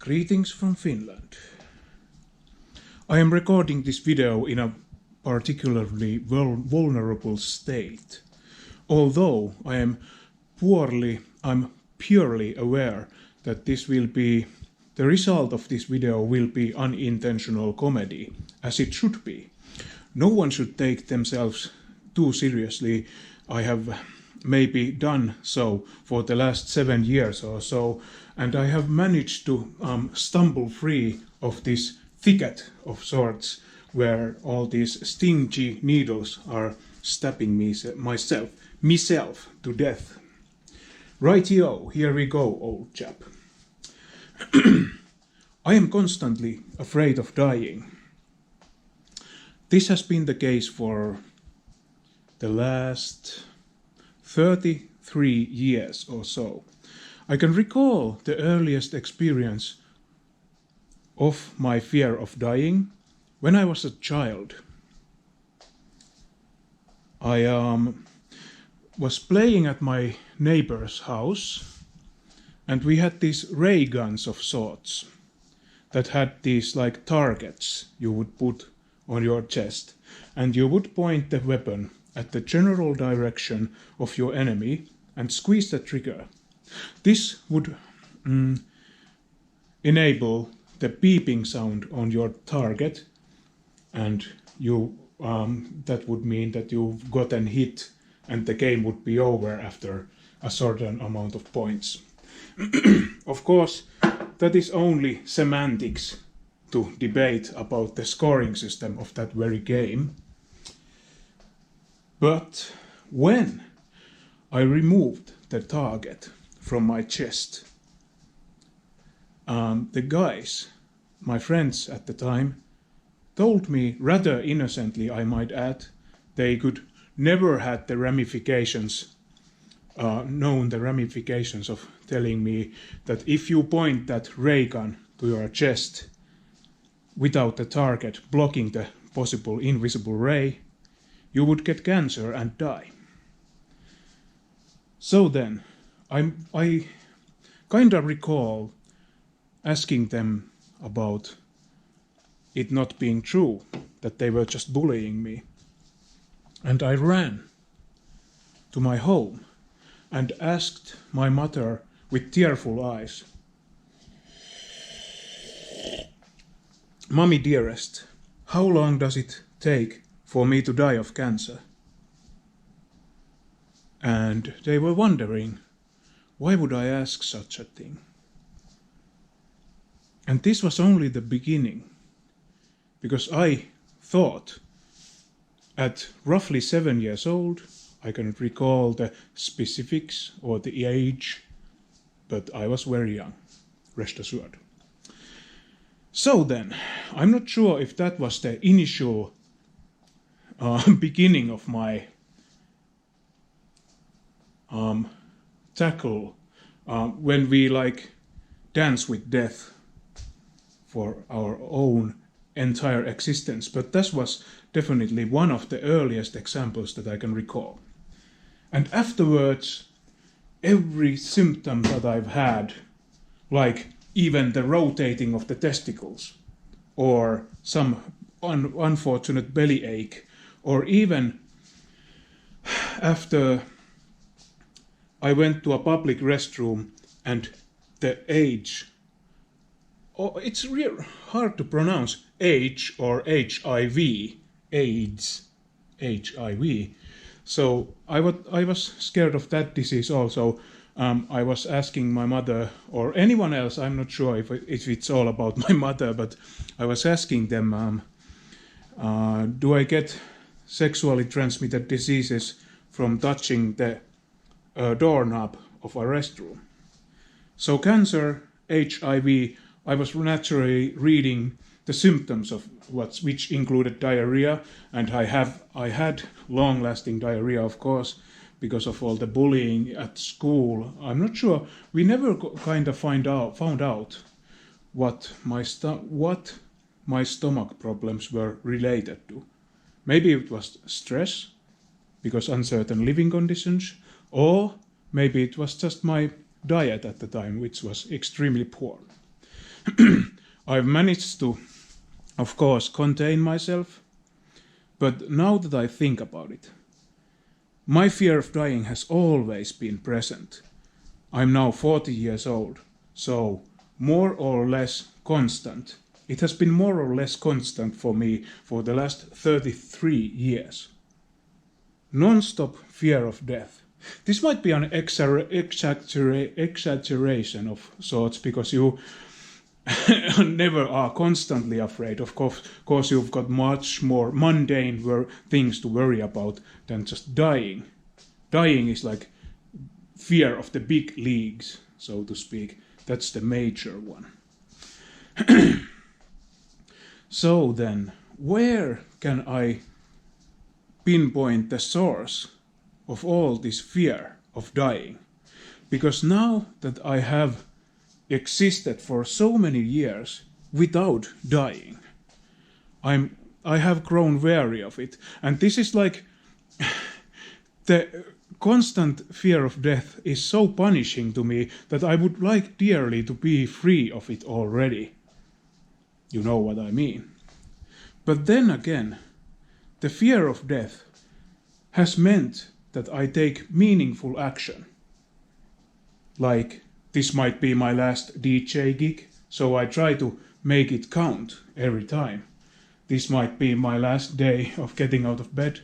Greetings from Finland. I am recording this video in a particularly vulnerable state. Although I'm purely aware that the result of this video will be unintentional comedy, as it should be. No one should take themselves too seriously. I have maybe done so for the last 7 years or so, and I have managed to stumble free of this thicket of sorts where all these stingy needles are stabbing myself to death. Rightio, here we go, old chap. I am constantly afraid of dying. This has been the case for the last 33 years or so. I can recall the earliest experience of my fear of dying when I was a child. I was playing at my neighbor's house, and we had these ray guns of sorts that had these like targets you would put on your chest, and you would point the weapon at the general direction of your enemy and squeeze the trigger. This would enable the beeping sound on your target, and that would mean that you've gotten hit and the game would be over after a certain amount of points. Of course, that is only semantics to debate about the scoring system of that very game. But when I removed the target from my chest, the guys, my friends at the time, told me, rather innocently I might add, they could never had the ramifications, known the ramifications of telling me that if you point that ray gun to your chest without the target blocking the possible invisible ray, you would get cancer and die. So then, I kinda recall asking them about it not being true, that they were just bullying me. And I ran to my home and asked my mother with tearful eyes, "Mommy dearest, how long does it take for me to die of cancer?" And they were wondering, why would I ask such a thing? And this was only the beginning, because I thought at roughly 7 years old, I cannot recall the specifics or the age, but I was very young, rest assured. So then, I'm not sure if that was the initial beginning of my tackle when we like dance with death for our own entire existence, but this was definitely one of the earliest examples that I can recall. And afterwards, every symptom that I've had, like even the rotating of the testicles, or some unfortunate belly ache, or even after I went to a public restroom and the age, it's real hard to pronounce, H or HIV, AIDS, HIV. So I was scared of that disease also. I was asking my mother or anyone else, I'm not sure if it's all about my mother, but I was asking them, do I get sexually transmitted diseases from touching the doorknob of a restroom? So cancer, HIV, I was naturally reading the symptoms of which included diarrhea, and I had long-lasting diarrhea, of course, because of all the bullying at school. I'm not sure. We never kind of found out what my stomach problems were related to. Maybe it was stress, because uncertain living conditions, or maybe it was just my diet at the time, which was extremely poor. I've managed to, of course, contain myself, but now that I think about it, my fear of dying has always been present. I'm now 40 years old, so more or less constant. It has been more or less constant for me for the last 33 years. Non-stop fear of death. This might be an exaggeration of sorts, because you never are constantly afraid. Of course, you've got much more mundane things to worry about than just dying. Dying is like fear of the big leagues, so to speak. That's the major one. So then, where can I pinpoint the source of all this fear of dying? Because now that I have existed for so many years without dying, I have grown wary of it. And this is like the constant fear of death is so punishing to me that I would like dearly to be free of it already. You know what I mean. But then again, the fear of death has meant that I take meaningful action. Like, this might be my last DJ gig, so I try to make it count every time. This might be my last day of getting out of bed,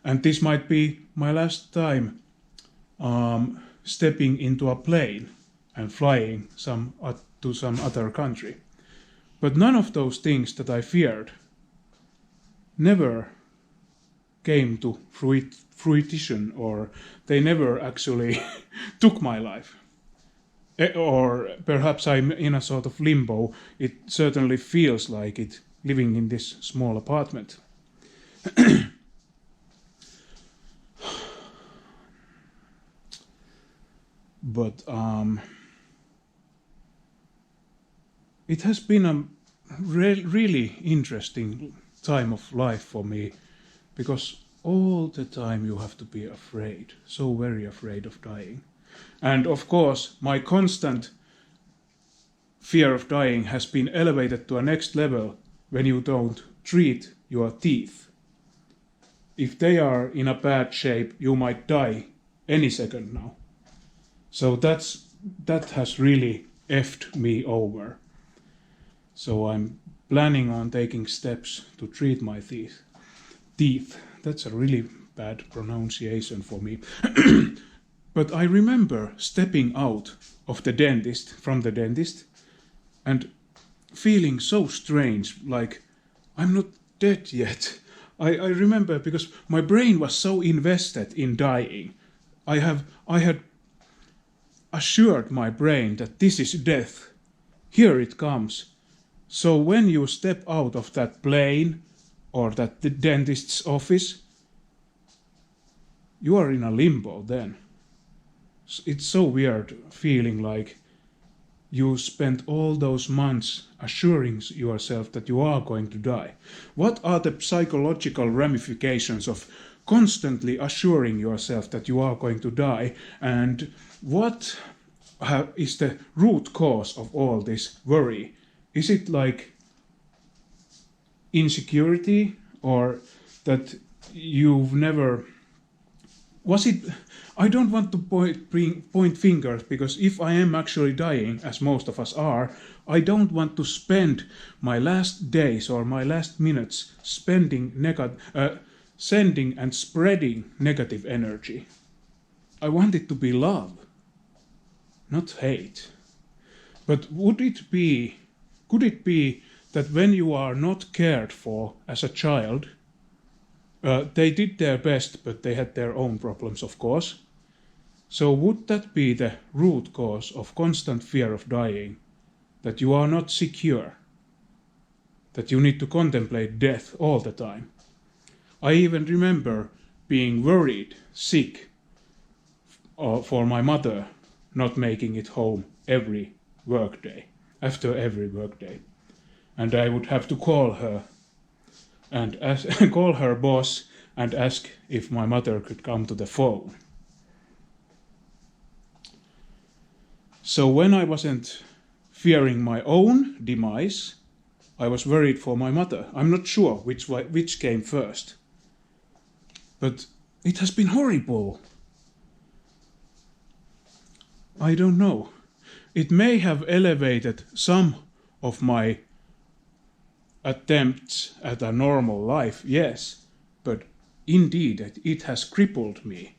and this might be my last time stepping into a plane and flying to some other country. But none of those things that I feared never came to fruition, or they never actually took my life. Or perhaps I'm in a sort of limbo. It certainly feels like it, living in this small apartment. But it has been a really interesting time of life for me, because all the time you have to be afraid, so very afraid of dying. And of course, my constant fear of dying has been elevated to a next level when you don't treat your teeth. If they are in a bad shape, you might die any second now. So that has really effed me over. So I'm planning on taking steps to treat my teeth. That's a really bad pronunciation for me. But I remember stepping out of from the dentist, and feeling so strange, like I'm not dead yet. I remember, because my brain was so invested in dying. I had assured my brain that this is death. Here it comes. So when you step out of that plane or that the dentist's office, you are in a limbo then. It's so weird feeling like you spent all those months assuring yourself that you are going to die. What are the psychological ramifications of constantly assuring yourself that you are going to die? And what is the root cause of all this worry? Is it like insecurity, or that you've never... Was it... I don't want to point fingers, because if I am actually dying, as most of us are, I don't want to spend my last days or my last minutes sending and spreading negative energy. I want it to be love, not hate. But could it be that when you are not cared for as a child, they did their best, but they had their own problems, of course. So would that be the root cause of constant fear of dying? That you are not secure? That you need to contemplate death all the time? I even remember being worried, sick, for my mother not making it home after every workday. And I would have to call her and call her boss and ask if my mother could come to the phone. So when I wasn't fearing my own demise. I was worried for my mother. I'm not sure which came first. But it has been horrible. I don't know. It may have elevated some of my attempts at a normal life, yes, but indeed it has crippled me,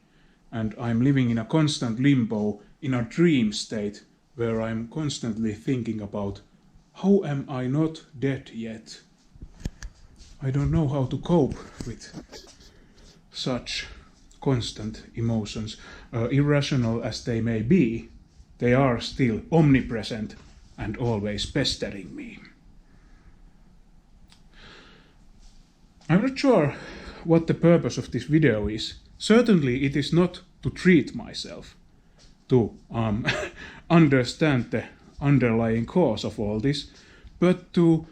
and I'm living in a constant limbo, in a dream state, where I'm constantly thinking about how am I not dead yet? I don't know how to cope with such constant emotions. Irrational as they may be, they are still omnipresent and always pestering me. I'm not sure what the purpose of this video is. Certainly it is not to treat myself, to understand the underlying cause of all this, but to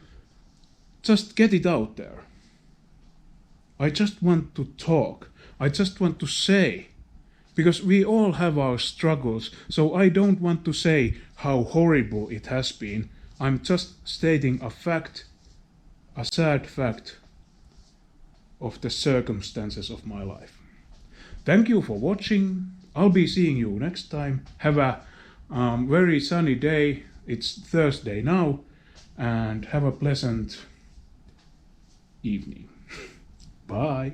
just get it out there. I just want to talk. I just want to say, because we all have our struggles, so I don't want to say how horrible it has been. I'm just stating a fact, a sad fact of the circumstances of my life. Thank you for watching. I'll be seeing you next time. Have a very sunny day. It's Thursday now, and have a pleasant evening. Bye.